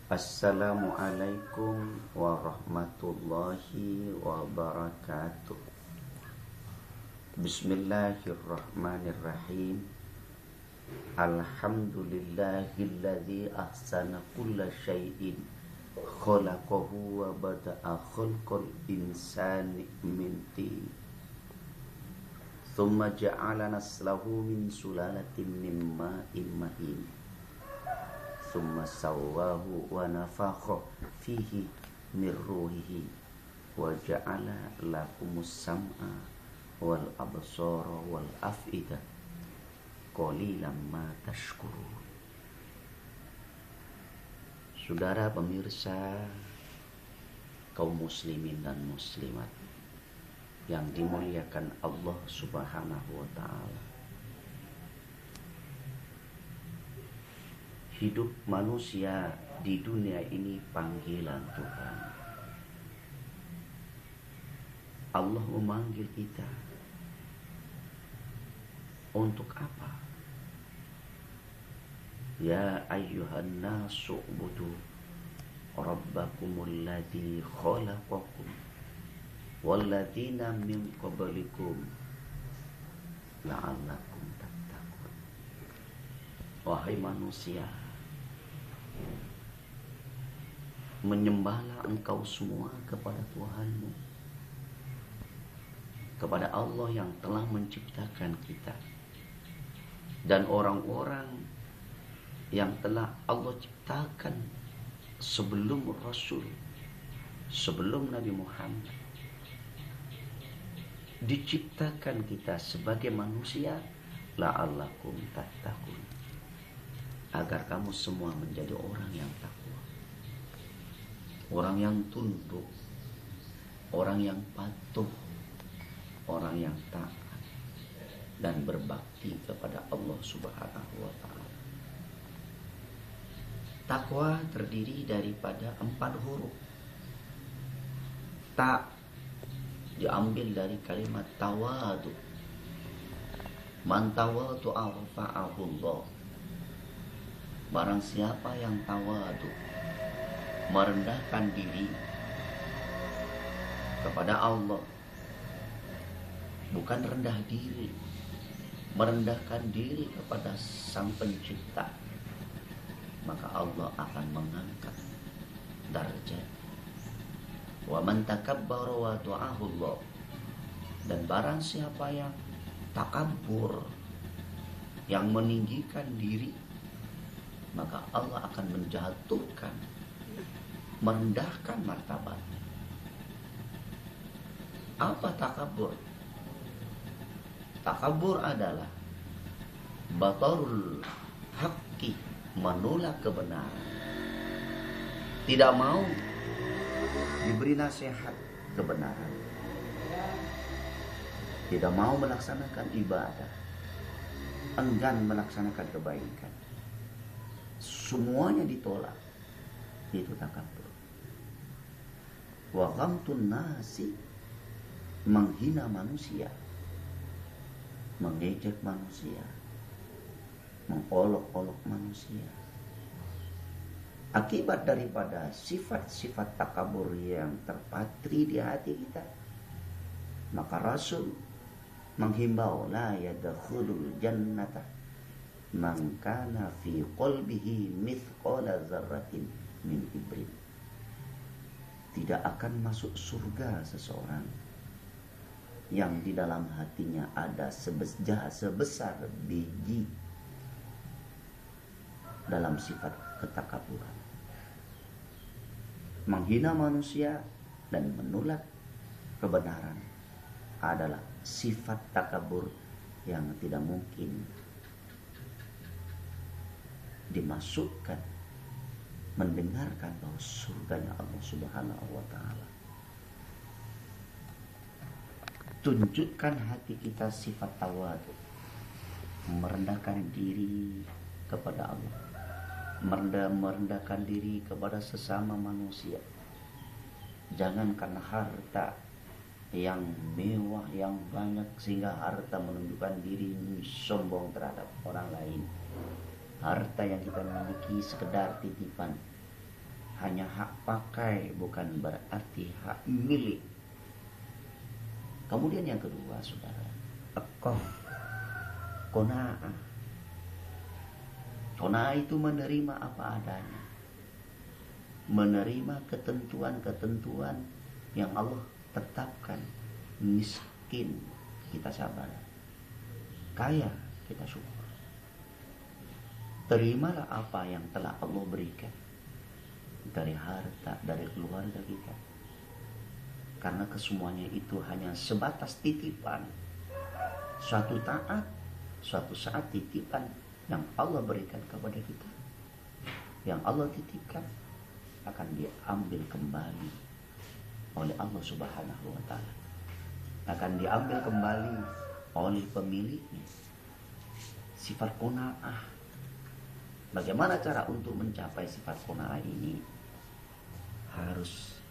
Assalamualaikum warahmatullahi wabarakatuh. Bismillahirrahmanirrahim. Alhamdulillahilladzi ahsana kulla syai'in khalaqahu wa bada'a khalqal insani min tin. Thumma ja'ala naslahu min sulalatin min ma'in mahin. Thumma sawwahu wa nafakha fihi min ruhihi wa ja'ala lakumus sam'a wal absara wal af'ida qalilan ma tashkurun. Saudara pemirsa kaum muslimin dan muslimat yang dimuliakan Allah Subhanahu wa ta'ala, hidup manusia di dunia ini panggilan Tuhan. Allah memanggil kita untuk apa? Ya ayyuhan nasu ubudu rabbakumul ladzi khalaqakum walladzina min qablikum la'allakum tattaqun. Wahai manusia, menyembahlah engkau semua kepada Tuhanmu, kepada Allah yang telah menciptakan kita dan orang-orang yang telah Allah ciptakan sebelum Rasul, sebelum Nabi Muhammad. Diciptakan kita sebagai manusia la'allakum tattaqun, agar kamu semua menjadi orang yang takwa, orang yang tunduk, orang yang patuh, orang yang taat dan berbakti kepada Allah Subhanahu wa ta'ala. Takwa terdiri daripada 4 huruf. Ta diambil dari kalimat tawadu. Man tawadu arfa'ahullah. Barang siapa yang tawadu, merendahkan diri kepada Allah, bukan rendah diri, merendahkan diri kepada Sang Pencipta, maka Allah akan mengangkat darjat. Wa man takabbara wa ta'ahullah. Dan barang siapa yang takabur, yang meninggikan diri, maka Allah akan menjatuhkan, merendahkan martabatnya. Apa takabur? Takabur adalah batarul haqqi, menolak kebenaran, tidak mau diberi nasihat kebenaran, tidak mau melaksanakan ibadah, enggan melaksanakan kebaikan, semuanya ditolak. Itu takabur. Wa ghamtun nasi, menghina manusia, mengejek manusia, mengolok-olok manusia. Akibat daripada sifat-sifat takabur yang terpatri di hati kita, maka Rasul menghimbau, la yadkhulul jannata man kana fi qalbihi mithqala dzarratin min ibrin. Tidak akan masuk surga seseorang yang di dalam hatinya ada sebesar biji dalam sifat ketakaburan. Menghina manusia dan menolak kebenaran adalah sifat takabur yang tidak mungkin dimasukkan, mendengarkan bahwa surganya Allah Subhanahu wa ta'ala. Tunjukkan hati kita sifat tawadu, merendahkan diri kepada Allah, merendahkan diri kepada sesama manusia. Jangan karena harta yang mewah, yang banyak, sehingga harta menunjukkan diri sombong terhadap orang lain. Harta yang kita miliki sekedar titipan, hanya hak pakai, bukan berarti hak milik. Kemudian yang kedua, saudara, qanaah. Qanaah itu menerima apa adanya, menerima ketentuan-ketentuan yang Allah tetapkan. Miskin, kita sabar. Kaya, kita syukur. Terimalah apa yang telah Allah berikan, dari harta, dari keluarga kita. Karena kesemuanya itu hanya sebatas titipan. Suatu saat titipan yang Allah berikan kepada kita, yang Allah titipkan, akan diambil kembali oleh Allah Subhanahu wa Ta'ala. Akan diambil kembali oleh pemiliknya. Sifat qanaah. Bagaimana cara untuk mencapai sifat qanaah ini? Harus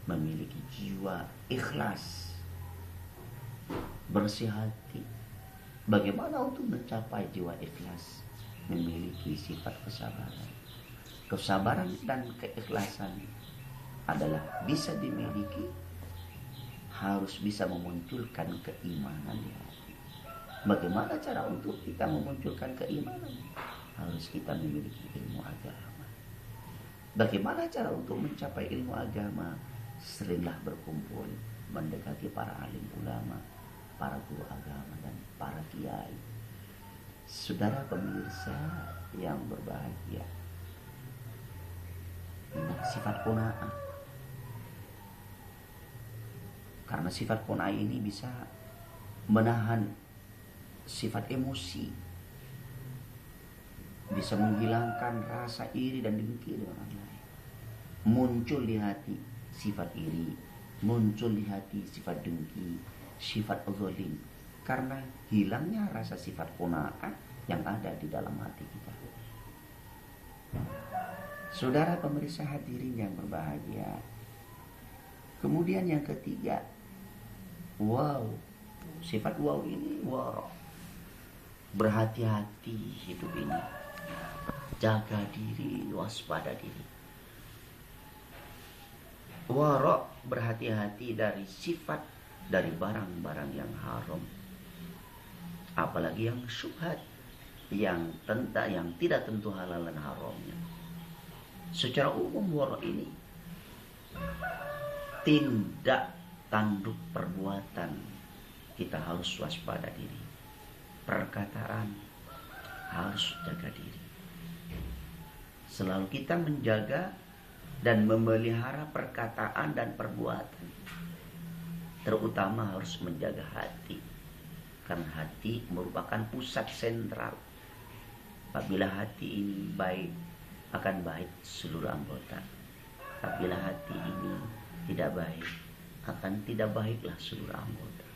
memiliki jiwa ikhlas, bersih hati. Bagaimana untuk mencapai jiwa ikhlas? Memiliki sifat kesabaran. Kesabaran dan keikhlasan adalah bisa dimiliki, harus bisa memunculkan keimanan di hati. Bagaimana cara untuk kita memunculkan keimanan? Harus kita memiliki ilmu agama. Bagaimana cara untuk mencapai ilmu agama? Seringlah berkumpul, mendekati para alim ulama, para guru agama, dan para kiai. Saudara pemirsa yang berbahagia, ini sifat qanaah. Karena sifat qanaah ini bisa menahan sifat emosi, bisa menghilangkan rasa iri dan dengki dengan orang lain. Muncul di hati sifat iri, muncul di hati sifat dengki, sifat zalim, karena hilangnya rasa sifat qanaah yang ada di dalam hati kita. Saudara pemirsa hadirin yang berbahagia, kemudian yang ketiga, sifat ini berhati-hati hidup ini, jaga diri, waspada diri. Berhati-hati dari sifat, dari barang-barang yang haram, apalagi yang syubhat, yang tidak tentu halal dan haramnya. Secara umum ini tindak tanduk perbuatan, kita harus waspada diri. Perkataan harus jaga diri. Selalu kita menjaga dan memelihara perkataan dan perbuatan. Terutama harus menjaga hati, karena hati merupakan pusat sentral. Apabila hati ini baik, akan baik seluruh anggota. Apabila hati ini tidak baik, akan tidak baiklah seluruh anggota.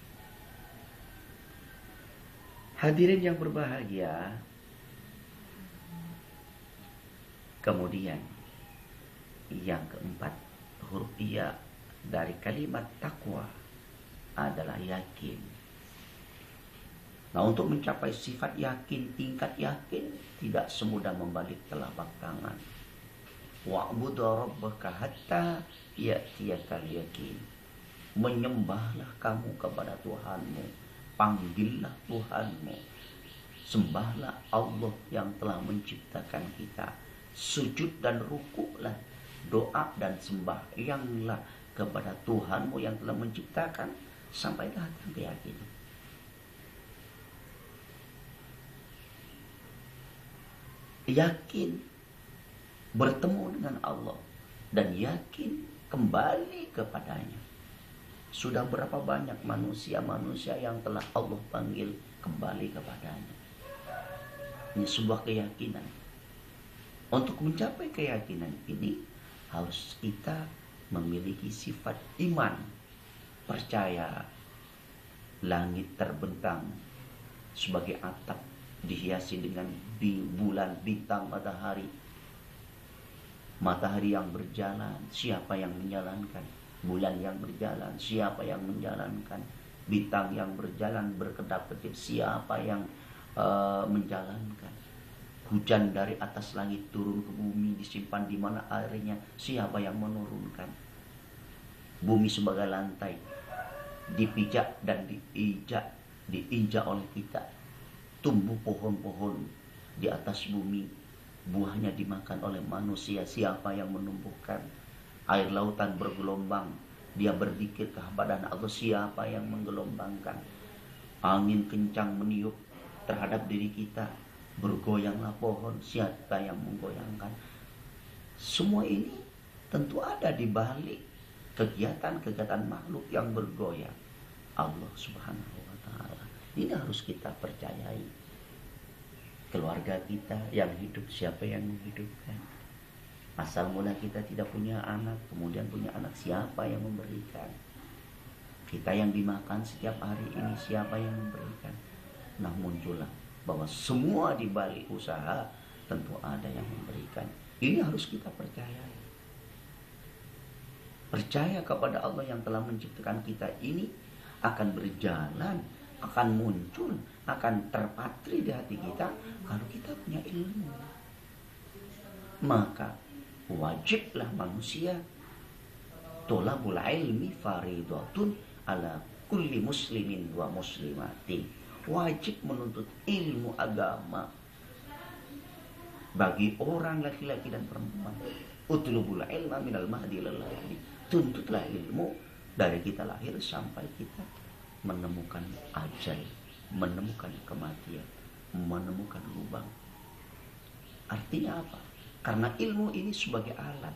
Hadirin yang berbahagia, kemudian yang keempat, huruf ya dari kalimat takwa adalah yakin. Nah, untuk mencapai sifat yakin, tingkat yakin, tidak semudah membalik telapak tangan. Wa'budu rabbaka hatta ya'tiyakal yakin. Menyembahlah kamu kepada Tuhanmu, panggillah Tuhanmu, sembahlah Allah yang telah menciptakan kita. Sujud dan rukuklah, doa dan sembahyanglah kepada Tuhanmu yang telah menciptakan, sampai datang keyakinan. Yakin bertemu dengan Allah dan yakin kembali kepadanya. Sudah berapa banyak manusia-manusia yang telah Allah panggil kembali kepadanya. Ini sebuah keyakinan. Untuk mencapai keyakinan ini harus kita memiliki sifat iman, percaya langit terbentang sebagai atap, dihiasi dengan bulan, bintang, matahari. Matahari yang berjalan, siapa yang menjalankan? Bulan yang berjalan, siapa yang menjalankan? Bintang yang berjalan berkedap-kedip, siapa yang menjalankan? Hujan dari atas langit turun ke bumi, disimpan di mana airnya, siapa yang menurunkan? Bumi sebagai lantai, dipijak dan diinjak oleh kita. Tumbuh pohon-pohon di atas bumi, buahnya dimakan oleh manusia, siapa yang menumbuhkan? Air lautan bergelombang, dia berzikir kepada Allah, siapa yang menggelombangkan? Angin kencang meniup terhadap diri kita, bergoyanglah pohon, siapa yang menggoyangkan? Semua ini tentu ada di balik kegiatan-kegiatan makhluk yang bergoyang, Allah Subhanahu wa Ta'ala. Ini harus kita percayai. Keluarga kita yang hidup, siapa yang menghidupkan? Asal mula kita tidak punya anak, kemudian punya anak, siapa yang memberikan? Kita yang dimakan setiap hari ini, siapa yang memberikan? Nah, muncullah bahwa semua di balik usaha tentu ada yang memberikan. Ini harus kita percayai. Percaya kepada Allah yang telah menciptakan kita ini akan berjalan, akan muncul, akan terpatri di hati kita kalau kita punya ilmu. Maka wajiblah manusia, tolabul ilmi faridatun ala kulli muslimin wa muslimatin. Wajib menuntut ilmu agama bagi orang laki-laki dan perempuan. Utlubul ilma minal mahdi ilal lahdi. Tuntutlah ilmu dari kita lahir sampai kita menemukan ajal, menemukan kematian, menemukan lubang. Artinya apa? Karena ilmu ini sebagai alat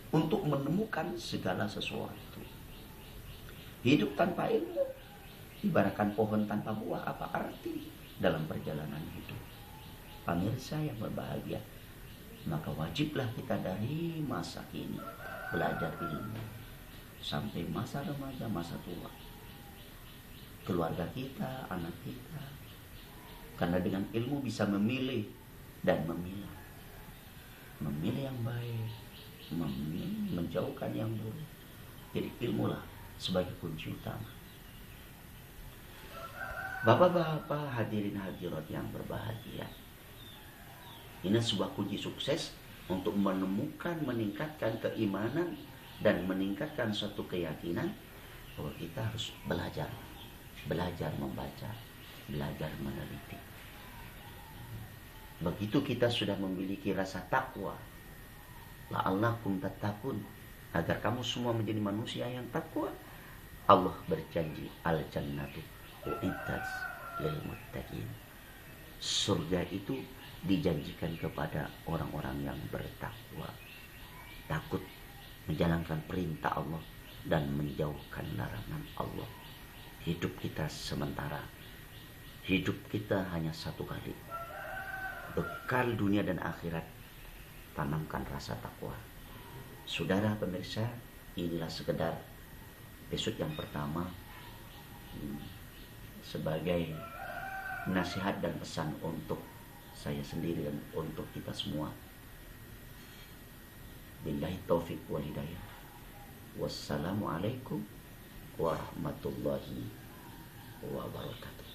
untuk menemukan segala sesuatu. Hidup tanpa ilmu ibaratkan pohon tanpa buah, apa arti dalam perjalanan hidup? Pemirsa yang berbahagia, maka wajiblah kita dari masa kini belajar ilmu sampai masa remaja, masa tua. Keluarga kita, anak kita. Karena dengan ilmu bisa memilih dan memilah. Memilih yang baik, menjauhkan yang buruk. Jadi ilmulah sebagai kunci utama. Bapak-bapak, hadirin hadirat yang berbahagia, ini sebuah kunci sukses untuk menemukan, meningkatkan keimanan dan meningkatkan suatu keyakinan bahwa kita harus belajar membaca, belajar meneliti. Begitu kita sudah memiliki rasa takwa, la'allakum tattaqun, agar kamu semua menjadi manusia yang takwa, Allah berjanji al-jannatu u'iddat lil muttaqin. Surga itu dijanjikan kepada orang-orang yang bertakwa, takut menjalankan perintah Allah dan menjauhkan larangan Allah. Hidup kita sementara, hidup kita hanya satu kali. Bekal dunia dan akhirat, tanamkan rasa takwa. Saudara pemirsa, inilah sekedar episode yang pertama sebagai nasihat dan pesan untuk saya sendiri dan untuk kita semua. Billahi taufiq wal hidayah. Wassalamualaikum warahmatullahi wabarakatuh.